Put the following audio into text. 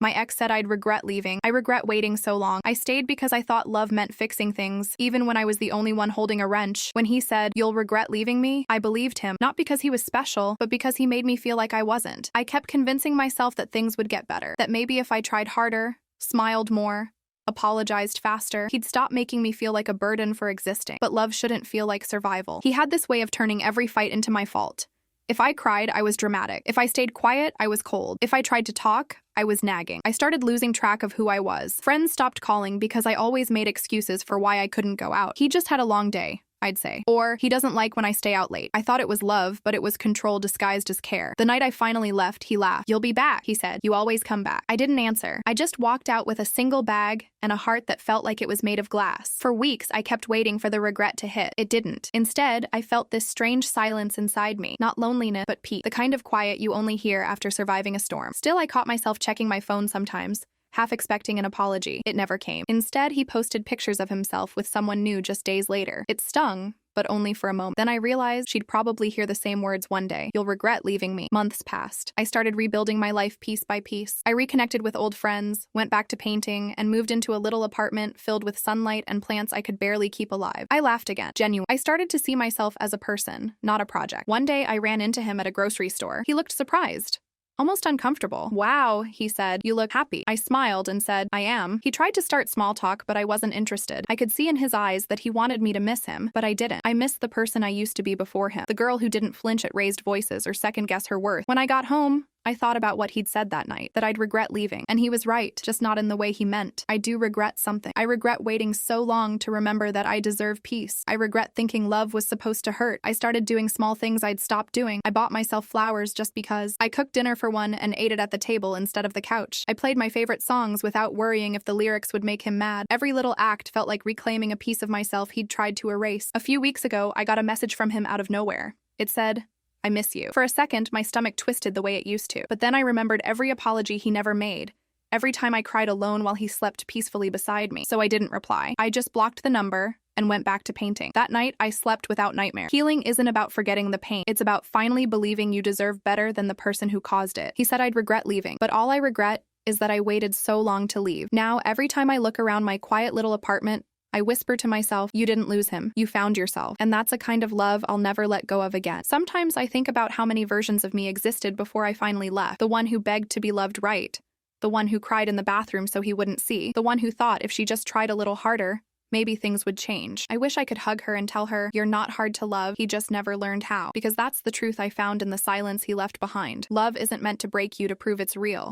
My ex said I'd regret leaving. I regret waiting so long. I stayed because I thought love meant fixing things, even when I was the only one holding a wrench. When he said, "You'll regret leaving me," I believed him, not because he was special, but because he made me feel like I wasn't. I kept convincing myself that things would get better, that maybe if I tried harder, smiled more, apologized faster, he'd stop making me feel like a burden for existing. But love shouldn't feel like survival. He had this way of turning every fight into my fault. If I cried, I was dramatic. If I stayed quiet, I was cold. If I tried to talk, I was nagging. I started losing track of who I was. Friends stopped calling because I always made excuses for why I couldn't go out. He just had a long day, I'd say. Or, he doesn't like when I stay out late. I thought it was love, but it was control disguised as care. The night I finally left, he laughed. "You'll be back," he said. "You always come back." I didn't answer. I just walked out with a single bag and a heart that felt like it was made of glass. For weeks, I kept waiting for the regret to hit. It didn't. Instead, I felt this strange silence inside me. Not loneliness, but peace. The kind of quiet you only hear after surviving a storm. Still, I caught myself checking my phone sometimes, half expecting an apology. It never came. Instead, he posted pictures of himself with someone new just days later. It stung, but only for a moment. Then I realized she'd probably hear the same words one day. "You'll regret leaving me." Months passed. I started rebuilding my life piece by piece. I reconnected with old friends, went back to painting, and moved into a little apartment filled with sunlight and plants I could barely keep alive. I laughed again. Genuine. I started to see myself as a person, not a project. One day, I ran into him at a grocery store. He looked surprised. Almost uncomfortable. "Wow," he said, "you look happy." I smiled and said, "I am." He tried to start small talk, but I wasn't interested. I could see in his eyes that he wanted me to miss him, but I didn't. I missed the person I used to be before him, the girl who didn't flinch at raised voices or second-guess her worth. When I got home, I thought about what he'd said that night, that I'd regret leaving. And he was right, just not in the way he meant. I do regret something. I regret waiting so long to remember that I deserve peace. I regret thinking love was supposed to hurt. I started doing small things I'd stopped doing. I bought myself flowers just because. I cooked dinner for one and ate it at the table instead of the couch. I played my favorite songs without worrying if the lyrics would make him mad. Every little act felt like reclaiming a piece of myself he'd tried to erase. A few weeks ago, I got a message from him out of nowhere. It said, "I miss you." For a second, my stomach twisted the way it used to. But then I remembered every apology he never made, every time I cried alone while he slept peacefully beside me. So I didn't reply. I just blocked the number and went back to painting. That night, I slept without nightmares. Healing isn't about forgetting the pain. It's about finally believing you deserve better than the person who caused it. He said I'd regret leaving, but all I regret is that I waited so long to leave. Now, every time I look around my quiet little apartment, I whisper to myself, "You didn't lose him. You found yourself." And that's a kind of love I'll never let go of again. Sometimes I think about how many versions of me existed before I finally left. The one who begged to be loved right. The one who cried in the bathroom so he wouldn't see. The one who thought if she just tried a little harder, maybe things would change. I wish I could hug her and tell her, "You're not hard to love, he just never learned how." Because that's the truth I found in the silence he left behind. Love isn't meant to break you to prove it's real.